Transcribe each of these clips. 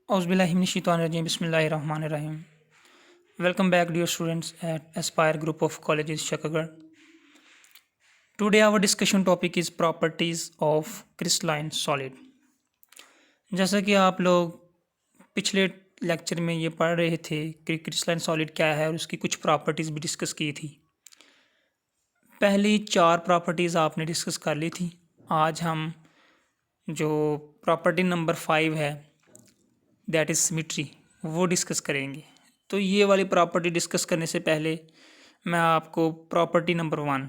Auzubillahiminash-shaytanir-rajim. Bismillahir-rahmanir-rahim. Welcome back, dear students at Aspire Group of Colleges, Shakagar. Today, our discussion topic is properties of crystalline solid. जैसा कि आप लोग पिछले lecture में ये पढ़ रहे थे कि क्रिस्टलाइन सॉलिड क्या है और उसकी कुछ प्रॉपर्टीज़ भी डिस्कस की थी। पहली 4 प्रॉपर्टीज़ आपने डिस्कस कर ली थी। आज हम जो प्रॉपर्टी नंबर 5 है, दैट इज़ सिमिट्री, वो डिस्कस करेंगे। तो ये वाली प्रॉपर्टी डिस्कस करने से पहले मैं आपको प्रॉपर्टी नंबर 1,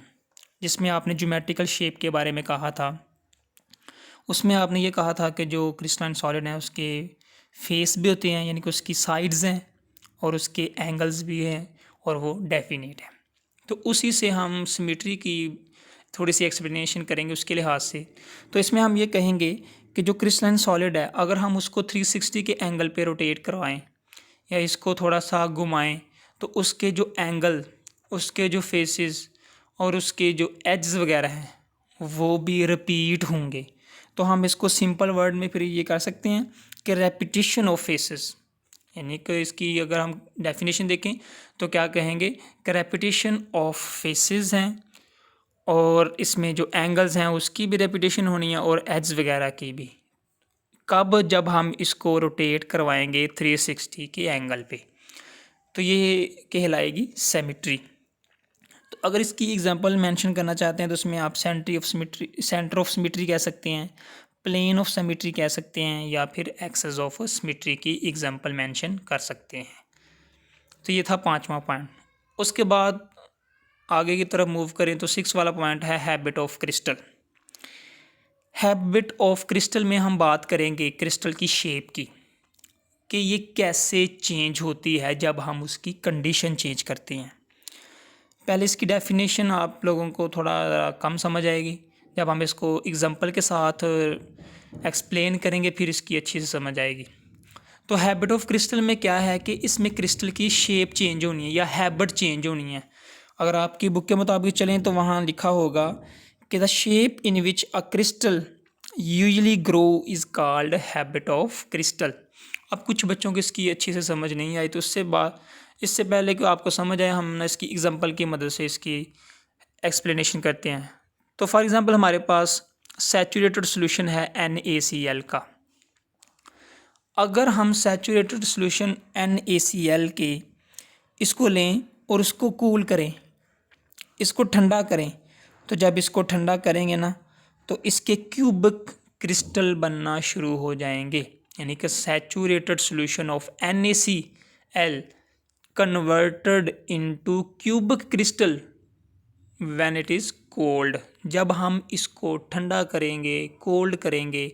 जिसमें आपने ज्योमेट्रिकल शेप के बारे में कहा था, उसमें आपने ये कहा था कि जो क्रिस्टलाइन सॉलिड है उसके फेस भी होते हैं, यानी कि उसकी साइड्स हैं और उसके एंगल्स भी हैं और वो डेफिनेट है। तो उसी से हम सिमेट्री की थोड़ी सी एक्सप्लेनेशन करेंगे उसके लिहाज से। तो इसमें हम ये कहेंगे कि जो क्रिस्टलाइन सॉलिड है, अगर हम उसको 360 के एंगल पे रोटेट करवाएं या इसको थोड़ा सा घुमाएं तो उसके जो एंगल, उसके जो फेसेस और उसके जो एड्स वगैरह हैं वो भी रिपीट होंगे। तो हम इसको सिंपल वर्ड में फिर ये कर सकते हैं कि रेपिटिशन ऑफ फेसेस, यानी कि इसकी अगर हम डेफिनेशन देखें तो क्या कहेंगे कि रेपिटिशन ऑफ फेसेस हैं और इसमें जो एंगल्स हैं उसकी भी रेपिटेशन होनी है और एड्स वगैरह की भी। कब? जब हम इसको रोटेट करवाएंगे 360 के एंगल पे, तो ये कहलाएगी सिमेट्री। तो अगर इसकी एग्जांपल मेंशन करना चाहते हैं तो उसमें आप सेंटर ऑफ सिमेट्री कह सकते हैं, प्लेन ऑफ सिमेट्री कह सकते हैं, या फिर एक्सेस ऑफ सिमेट्री की एग्जांपल मेंशन कर सकते हैं। तो ये था 5वां पॉइंट। उसके बाद आगे की तरफ मूव करें तो 6 वाला पॉइंट है habit of crystal. Habit of crystal में हम बात करेंगे क्रिस्टल की शेप की, कि ये कैसे चेंज होती है जब हम उसकी कंडीशन चेंज करते हैं। पहले इसकी डेफिनेशन आप लोगों को थोड़ा कम समझ आएगी, जब हम इसको एग्जांपल के साथ एक्सप्लेन करेंगे फिर इसकी अच्छी से समझ आएगी। तो हैबिट ऑफ क्रिस्टल में क्या है कि इसमें क्रिस्टल की शेप चेंज होनी है या हैबिट चेंज होनी है। अगर आपकी बुक के मुताबिक चलें तो वहाँ लिखा होगा कि the shape in which a crystal usually grow is called habit of crystal. अब कुछ बच्चों को इसकी अच्छी से समझ नहीं आई, तो इससे पहले कि आपको समझ आए हम इसकी एग्जांपल की मदद से इसकी एक्सप्लेनेशन करते हैं। तो फॉर एग्जांपल हमारे पास सैचुरेटेड सॉल्यूशन है NaCl का। अगर हम सैचुरेटेड सॉल्यूशन NaCl के इसको लें और उसको कूल करें, इसको ठंडा करें, तो जब इसको ठंडा करेंगे ना तो इसके क्यूबिक क्रिस्टल बनना शुरू हो जाएंगे, यानी कि saturated solution of NaCl converted into cubic crystal when it is cold. जब हम इसको ठंडा करेंगे, कोल्ड करेंगे,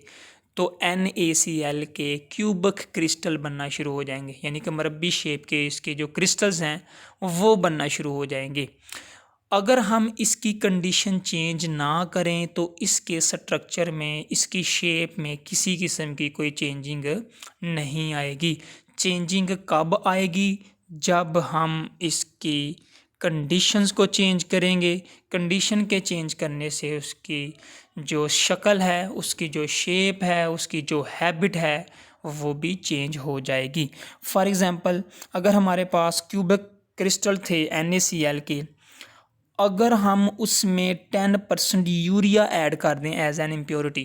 तो NaCl के क्यूबिक क्रिस्टल बनना शुरू हो जाएंगे, यानी कि मरबी शेप के इसके जो क्रिस्टल्स हैं वो बनना शुरू हो जाएंगे। अगर हम इसकी कंडीशन चेंज ना करें तो इसके स्ट्रक्चर में, इसकी शेप में किसी किस्म की कोई चेंजिंग नहीं आएगी। चेंजिंग कब आएगी? जब हम इसकी कंडीशंस को चेंज करेंगे। कंडीशन के चेंज करने से उसकी जो शक्ल है, उसकी जो शेप है, उसकी जो हैबिट है वो भी चेंज हो जाएगी। फॉर एग्ज़ाम्पल, अगर हमारे पास क्यूबिक क्रिस्टल थे NaCl के, अगर हम उसमें 10% यूरिया ऐड कर दें एज एन इम्प्योरिटी,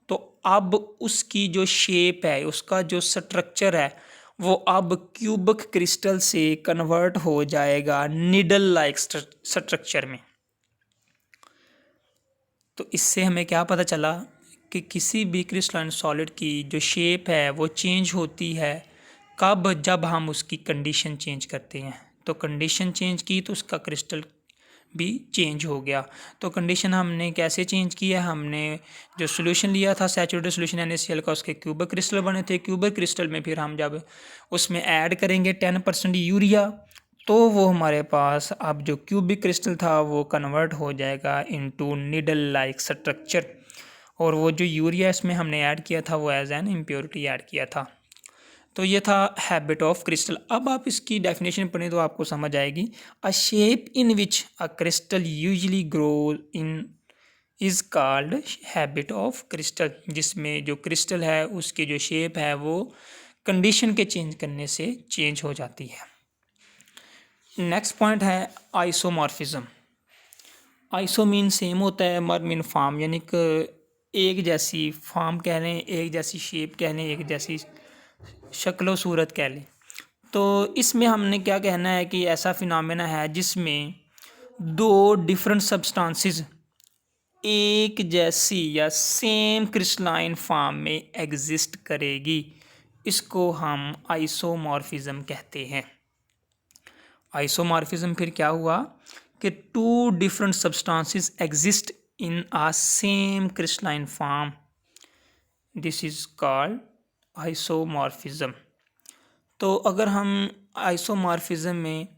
तो अब उसकी जो शेप है, उसका जो स्ट्रक्चर है, वो अब क्यूबिक क्रिस्टल से कन्वर्ट हो जाएगा निडल लाइक स्ट्रक्चर में। तो इससे हमें क्या पता चला कि किसी भी क्रिस्टलाइन सॉलिड की जो शेप है वो चेंज होती है कब? जब हम उसकी कंडीशन चेंज करते हैं। तो कंडीशन चेंज की तो उसका क्रिस्टल भी चेंज हो गया। तो कंडीशन हमने कैसे चेंज किया? हमने जो सोल्यूशन लिया था सैचुरेटेड सोल्यूशन NaCl का, उसके क्यूबिक क्रिस्टल बने थे। क्यूबिक क्रिस्टल में फिर हम जब उसमें ऐड करेंगे 10% यूरिया, तो वो हमारे पास अब जो क्यूबिक क्रिस्टल था वो कन्वर्ट हो जाएगा इनटू निडल लाइक स्ट्रक्चर, और वो जो यूरिया इसमें हमने ऐड किया था वो एज एन इम्प्योरिटी ऐड किया था। तो ये था हैबिट ऑफ क्रिस्टल। अब आप इसकी डेफिनेशन पढ़ें तो आपको समझ आएगी। अ shape in which a crystal usually grow in is called habit of crystal, जिसमें जो क्रिस्टल है उसकी जो शेप है वो कंडीशन के चेंज करने से चेंज हो जाती है। नेक्स्ट पॉइंट है आइसोमॉर्फिज्म। आइसो मीन सेम होता है, मर मीन फॉर्म, यानी कि एक जैसी फॉर्म कह लें, एक जैसी शेप कह लें, एक जैसी शक्ल सूरत कह लें। तो इसमें हमने क्या कहना है कि ऐसा फिनोमेना है जिसमें दो डिफरेंट सब्सटेंसेस एक जैसी या सेम क्रिस्टलाइन फॉर्म में एग्जिस्ट करेगी, इसको हम आइसोमॉर्फिज्म कहते हैं। आइसोमॉर्फिज्म फिर क्या हुआ कि two different substances exist in a same crystalline form, this is called isomorphism. तो अगर हम आइसोमॉर्फिज्म में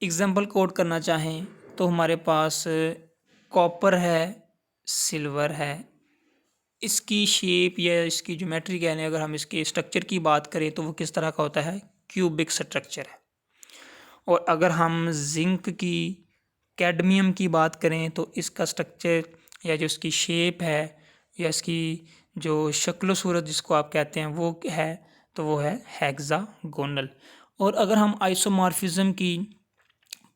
एग्जांपल कोट करना चाहें तो हमारे पास कॉपर है, सिल्वर है, इसकी शेप या इसकी ज्योमेट्री कह लें, अगर हम इसके स्ट्रक्चर की बात करें तो वो किस तरह का होता है, क्यूबिक स्ट्रक्चर है। और अगर हम जिंक की, कैडमियम की बात करें तो इसका स्ट्रक्चर या जो इसकी शेप है या इसकी जो शक्ल सूरत जिसको आप कहते हैं वो है, तो वो है हेक्सागोनल। और अगर हम आइसोमॉर्फिज्म की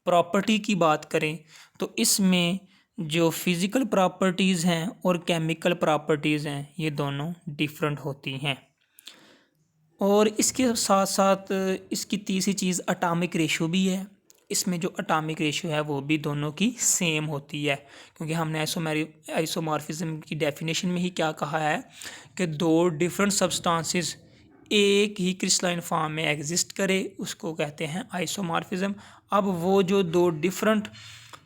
प्रॉपर्टी की बात करें तो इसमें जो फिज़िकल प्रॉपर्टीज़ हैं और केमिकल प्रॉपर्टीज़ हैं ये दोनों डिफरेंट होती हैं। और इसके साथ साथ इसकी तीसरी चीज़ एटॉमिक रेशो भी है। इसमें जो एटॉमिक रेशो है वो भी दोनों की सेम होती है, क्योंकि हमने आइसोमॉर्फिज्म की डेफिनेशन में ही क्या कहा है कि दो डिफरेंट सब्सटेंसेस एक ही क्रिस्टलाइन फॉर्म में एग्जिस्ट करे उसको कहते हैं आइसोमॉर्फिज्म। अब वो जो दो डिफरेंट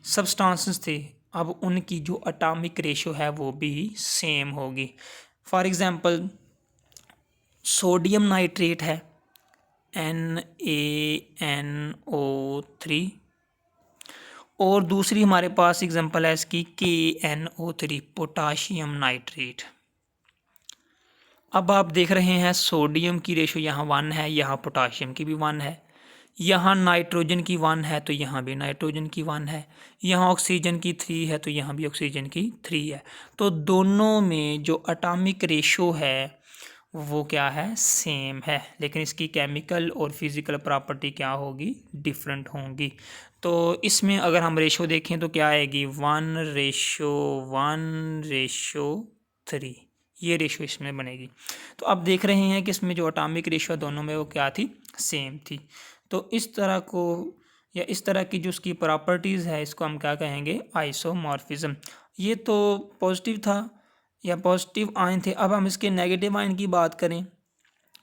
सब्सटेंसेस थे, अब उनकी जो एटॉमिक रेशो है वो भी सेम होगी। फॉर एग्जांपल सोडियम नाइट्रेट है NaNO3, और दूसरी हमारे पास एग्जांपल है इसकी KNO3 पोटाशियम नाइट्रेट। अब आप देख रहे हैं सोडियम की रेशो यहाँ 1 है, यहाँ पोटाशियम की भी 1 है, यहाँ नाइट्रोजन की 1 है तो यहाँ भी नाइट्रोजन की 1 है, यहाँ ऑक्सीजन की 3 है तो यहाँ भी ऑक्सीजन की 3 है। तो दोनों में जो एटॉमिक रेशो है वो क्या है, सेम है, लेकिन इसकी केमिकल और फिज़िकल प्रॉपर्टी क्या होगी, डिफरेंट होंगी। तो इसमें अगर हम रेशो देखें तो क्या आएगी, 1:1:3, ये रेशो इसमें बनेगी। तो आप देख रहे हैं कि इसमें जो एटॉमिक रेशो दोनों में वो क्या थी, सेम थी। तो इस तरह को या इस तरह की जो उसकी प्रॉपर्टीज़ है इसको हम क्या कहेंगे, आइसोमॉर्फिज्म। ये तो पॉजिटिव था या पॉजिटिव आयन थे। अब हम इसके नेगेटिव आयन की बात करें,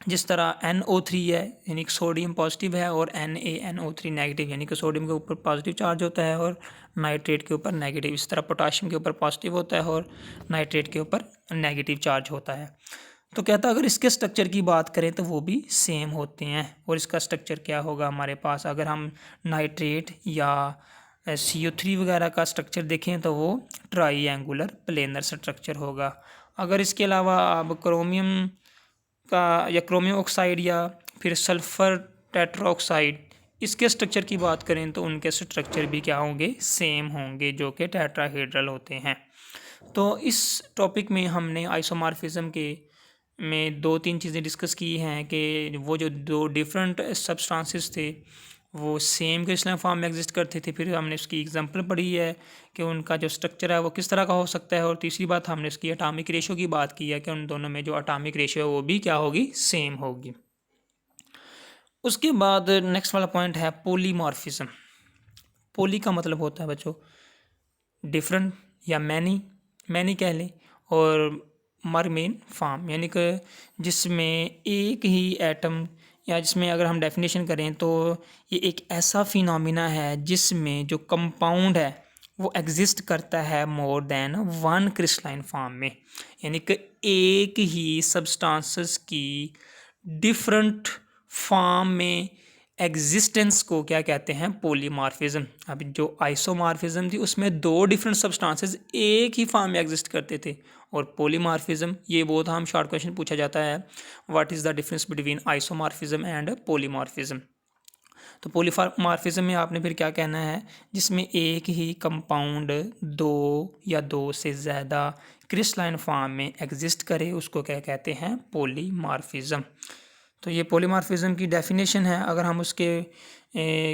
जिस तरह NO3 है यानी कि सोडियम पॉजिटिव है और NaNO3 नेगेटिव, यानी कि सोडियम के ऊपर पॉजिटिव चार्ज होता है और नाइट्रेट के ऊपर नेगेटिव। इस तरह पोटाशियम के ऊपर पॉजिटिव होता है और नाइट्रेट के ऊपर नेगेटिव चार्ज होता है। तो कहता अगर इसके स्ट्रक्चर की बात करें तो वो भी सेम होते हैं। और इसका स्ट्रक्चर क्या होगा हमारे पास, अगर हम नाइट्रेट या CO3 वगैरह का स्ट्रक्चर देखें तो वो ट्राईएंगुलर प्लेनर स्ट्रक्चर होगा। अगर इसके अलावा आप क्रोमियम का या क्रोमियम ऑक्साइड या फिर सल्फ़र टेट्राऑक्साइड इसके स्ट्रक्चर की बात करें तो उनके स्ट्रक्चर भी क्या होंगे, सेम होंगे, जो कि टेट्राहेड्रल होते हैं। तो इस टॉपिक में हमने आइसोमॉर्फिज्म के में 2-3 चीज़ें डिस्कस की हैं कि वो जो दो डिफरेंट सब्सटेंसेस थे वो सेम क्रिस्टलाइन फॉर्म में एग्जिस्ट करते थे। फिर हमने उसकी एग्जांपल पढ़ी है कि उनका जो स्ट्रक्चर है वो किस तरह का हो सकता है। और तीसरी बात हमने उसकी एटॉमिक रेशो की बात की है कि उन दोनों में जो एटॉमिक रेशो है वो भी क्या होगी, सेम होगी। उसके बाद नेक्स्ट वाला पॉइंट है पॉलीमॉर्फिज्म। पॉली का मतलब होता है बच्चों डिफरेंट या मैनी कह लें, और मर मेन फॉर्म यानी कि जिसमें एक ही एटम, या जिसमें अगर हम डेफिनेशन करें तो ये एक ऐसा फिनोमिना है जिसमें जो कंपाउंड है वो एग्जिस्ट करता है मोर देन 1 क्रिस्टलाइन फॉर्म में, यानी कि एक ही सब्सटेंसेस की डिफरेंट फॉर्म में एग्जिस्टेंस को क्या कहते हैं, पॉलीमॉर्फिज्म। अब जो आइसोमॉर्फिज्म थी उसमें दो डिफरेंट सब्सटेंसेस एक ही फॉर्म में एग्जिस्ट करते थे, और पॉलीमॉर्फिज्म ये बहुत हम शॉर्ट क्वेश्चन पूछा जाता है, what is the difference between isomorphism and polymorphism. तो पॉलीमॉर्फिज्म में आपने फिर क्या कहना है, जिसमें एक ही कंपाउंड दो या दो से ज़्यादा क्रिस्टलाइन फॉर्म में एग्जिस्ट करे उसको क्या कहते हैं, पॉलीमॉर्फिज्म। तो ये पॉलीमॉर्फिज्म की डेफिनेशन है। अगर हम उसके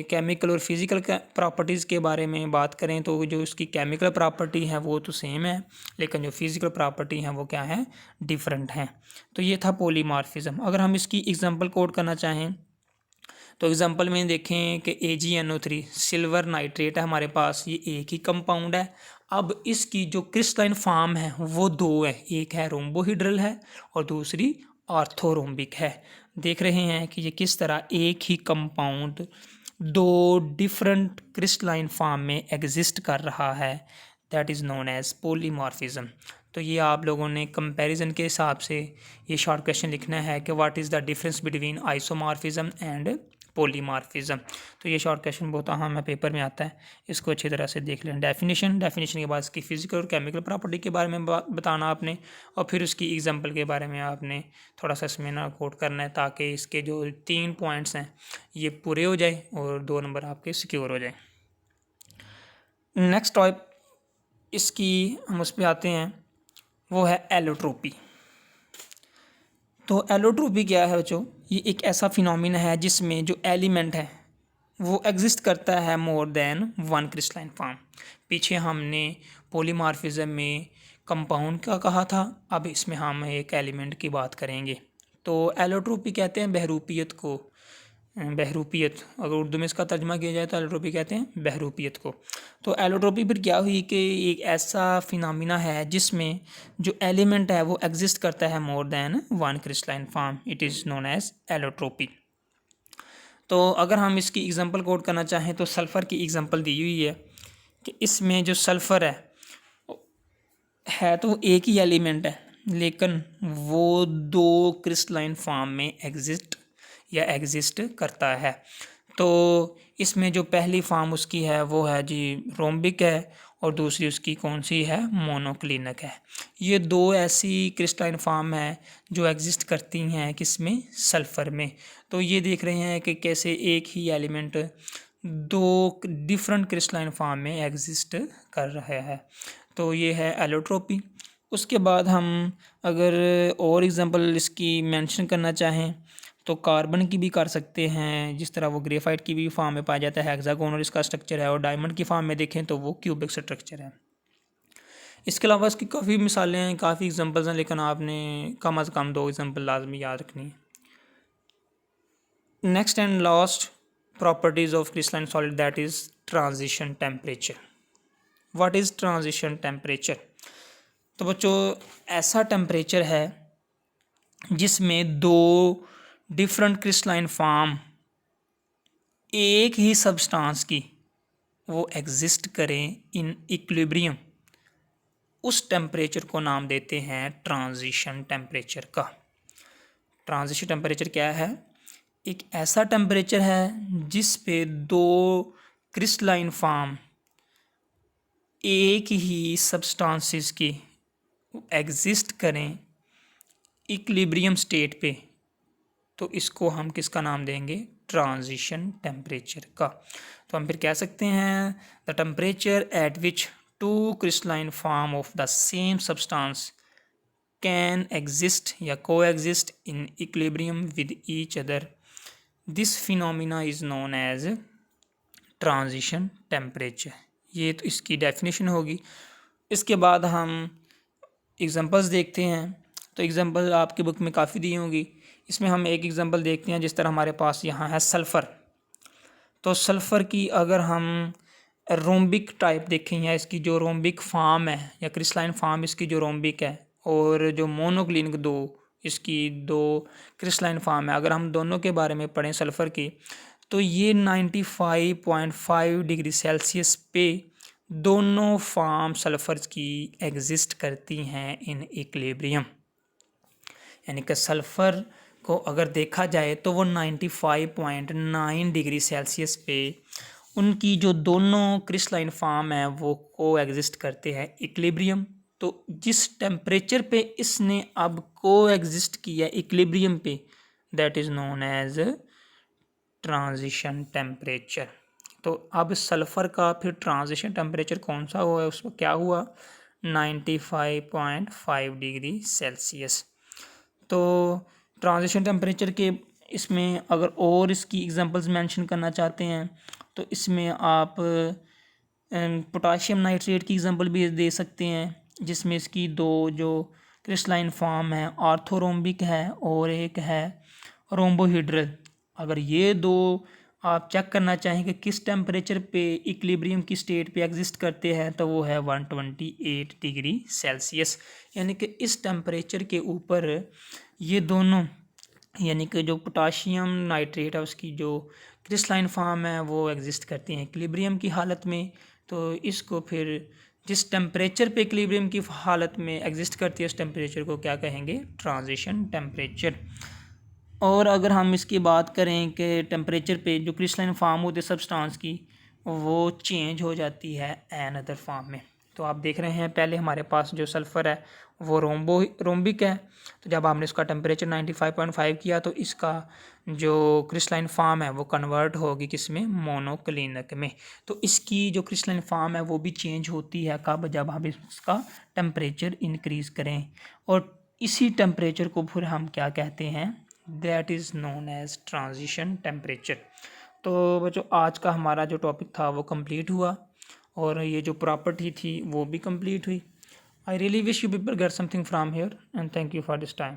केमिकल और फिज़िकल प्रॉपर्टीज़ के बारे में बात करें तो जो उसकी केमिकल प्रॉपर्टी है वो तो सेम है, लेकिन जो फिज़िकल प्रॉपर्टी हैं वो क्या है, डिफरेंट हैं। तो ये था पॉलीमॉर्फिज्म। अगर हम इसकी एग्जांपल कोड करना चाहें तो एग्जांपल में देखें कि AgNO3 सिल्वर नाइट्रेट है हमारे पास, ये एक ही कंपाउंड है। अब इसकी जो क्रिस्टलाइन फॉर्म है वो दो है, एक है रोम्बोहिड्रल है और दूसरी ऑर्थोरोम्बिक है। देख रहे हैं कि ये किस तरह एक ही कंपाउंड दो डिफरेंट क्रिस्टलाइन फॉर्म में एग्जिस्ट कर रहा है, that is known as polymorphism. तो ये आप लोगों ने कंपैरिजन के हिसाब से ये शॉर्ट क्वेश्चन लिखना है कि what is the difference between isomorphism and polymorphism. तो ये शॉर्ट क्वेश्चन बहुत अहम है, पेपर में आता है, इसको अच्छी तरह से देख लें। डेफिनेशन के बाद इसकी फिजिकल और केमिकल प्रॉपर्टी के बारे में बताना आपने, और फिर उसकी एग्जांपल के बारे में आपने थोड़ा सा इसमें ना कोट करना है, ताकि इसके जो 3 पॉइंट्स हैं ये पूरे हो जाए और 2 नंबर आपके सिक्योर हो जाए। नेक्स्ट टाइप इसकी हम उस पर आते हैं, वो है एलोट्रोपी। तो एलोट्रोपी क्या है बच्चों, ये एक ऐसा फिनोमिना है जिसमें जो एलिमेंट है वो एग्जिस्ट करता है more than one crystalline form. पीछे हमने पॉलीमॉर्फिज्म में कंपाउंड का कहा था, अब इसमें हम एक एलिमेंट की बात करेंगे। तो एलोट्रोपी कहते हैं बहरूपियत को, बहरूपियत अगर उर्दू में इसका तर्जमा किया जाए तो एलोट्रोपी कहते हैं बहरूपियत को। तो एलोट्रोपी फिर क्या हुई कि एक ऐसा फिनोमिना है जिसमें जो एलिमेंट है वो एग्जिस्ट करता है more than one crystalline form, it is known as allotropy. तो अगर हम इसकी एग्जांपल कोट करना चाहें तो सल्फ़र की एग्जांपल दी हुई है कि इसमें जो सल्फ़र है तो वो एक ही एलिमेंट है, लेकिन वो दो क्रिस्टलाइन फॉर्म में एग्जिस्ट करता है। तो इसमें जो पहली फॉर्म उसकी है वो है जी रोम्बिक है, और दूसरी उसकी कौन सी है, मोनोक्लिनिक है। ये दो ऐसी क्रिस्टलाइन फॉर्म है जो एग्जिस्ट करती हैं किसमें, सल्फ़र में। तो ये देख रहे हैं कि कैसे एक ही एलिमेंट दो डिफरेंट क्रिस्टलाइन फॉर्म में एग्जिस्ट कर रहा है। तो ये है एलोट्रोपी। उसके बाद हम अगर और एग्जांपल इसकी मेंशन करना चाहें तो कार्बन की भी कर सकते हैं, जिस तरह वो ग्रेफाइट की भी फॉर्म में पाया जाता है, हेक्सागोनल इसका स्ट्रक्चर है, और डायमंड की फॉर्म में देखें तो वो क्यूबिक स्ट्रक्चर है। इसके अलावा इसकी काफ़ी मिसालें हैं, काफ़ी एग्जांपल्स हैं, लेकिन आपने कम अज़ कम 2 एग्जांपल लाजमी याद रखनी है। Next and last properties of crystalline solid, that is transition temperature. What is transition temperature? तो बच्चों ऐसा टेम्परेचर है जिसमें दो डिफरेंट क्रिस्टलाइन फॉर्म एक ही सब्सटेंस की वो एग्जिस्ट करें इन इक्विलिब्रियम, उस टेम्परेचर को नाम देते हैं ट्रांजिशन टेम्परेचर का। ट्रांजिशन टेम्परेचर क्या है? एक ऐसा टेम्परेचर है जिस पे दो क्रिस्टलाइन फॉर्म एक ही सब्सटेंसेस की एग्जिस्ट करें इक्विलिब्रियम स्टेट पे, तो इसको हम किसका नाम देंगे, ट्रांजिशन टेम्परेचर का। तो हम फिर कह सकते हैं the temperature at which two crystalline form of the same substance can exist या coexist in equilibrium with each other, this phenomena is known as transition temperature. ये तो इसकी डेफिनेशन होगी। इसके बाद हम एग्जांपल्स देखते हैं। तो एग्जांपल आपकी बुक में काफ़ी दी होंगी, इसमें हम एक एग्जांपल देखते हैं। जिस तरह हमारे पास यहाँ है सल्फ़र, तो सल्फ़र की अगर हम रोम्बिक टाइप देखें या इसकी जो रोम्बिक फॉर्म है या क्रिस्टलाइन फॉर्म इसकी जो रोम्बिक है, और जो मोनोक्लिनिक इसकी दो क्रिस्टलाइन फॉर्म है, अगर हम दोनों के बारे में पढ़ें सल्फ़र की, तो ये 95.5 डिग्री सेल्सियस पे दोनों फॉर्म सल्फ़र की एग्जिस्ट करती हैं इन इक्विलिब्रियम। यानी कि सल्फ़र को अगर देखा जाए तो वो 95.9 डिग्री सेल्सियस पे उनकी जो दोनों क्रिस्टलाइन फॉर्म है वो को एग्जिस्ट करते हैं इक्विलिब्रियम। तो जिस टेम्परेचर पे इसने अब को एग्जिस्ट किया इक्विलिब्रियम पे, that is known as transition temperature. तो अब सल्फ़र का फिर ट्रांजिशन टेम्परेचर कौन सा हुआ है, उसको क्या हुआ, 95.5 डिग्री सेल्सियस। तो ट्रांजिशन टेम्परेचर के इसमें अगर और इसकी एग्जांपल्स मेंशन करना चाहते हैं तो इसमें आप पोटाशियम नाइट्रेट की एग्जांपल भी दे सकते हैं, जिसमें इसकी दो जो क्रिस्टलाइन फॉर्म है ऑर्थोरोम्बिक है और एक है रोम्बोहिड्रल। अगर ये दो आप चेक करना चाहें कि किस टेम्परेचर पे इक्विलिब्रियम की स्टेट पे एग्जिस्ट करते हैं तो वो है 128 डिग्री सेल्सियस। यानी कि इस टेम्परेचर के ऊपर ये दोनों यानी कि जो पोटाशियम नाइट्रेट है उसकी जो क्रिस्टलाइन फॉर्म है वो एग्जिस्ट करती हैं इक्विलिब्रियम की हालत में। तो इसको फिर जिस टेम्परेचर पे इक्विलिब्रियम की हालत में एग्जिस्ट करती है उस टेम्परेचर को क्या कहेंगे, ट्रांजिशन टेम्परेचर। और अगर हम इसकी बात करें कि टेम्परेचर पे जो क्रिस्टलाइन फॉर्म होती है सब्सटेंस की वो चेंज हो जाती है एन अदर फॉर्म में। तो आप देख रहे हैं पहले हमारे पास जो सल्फ़र है वो रोम्बिक है, तो जब हमने इसका टेम्परेचर 95.5 किया तो इसका जो क्रिस्टलाइन फॉर्म है वो कन्वर्ट होगी किसमें, मोनोक्लिनिक में। तो इसकी जो क्रिस्टलाइन फॉर्म है वो भी चेंज होती है कब, जब हम इसका टेम्परेचर इंक्रीज़ करें। और इसी टेम्परेचर को फिर हम क्या कहते हैं, that is known as transition temperature. तो बच्चों आज का हमारा जो टॉपिक था वो कंप्लीट हुआ और ये जो प्रॉपर्टी थी वो भी कंप्लीट हुई। I really wish you people get something from here and thank you for this time.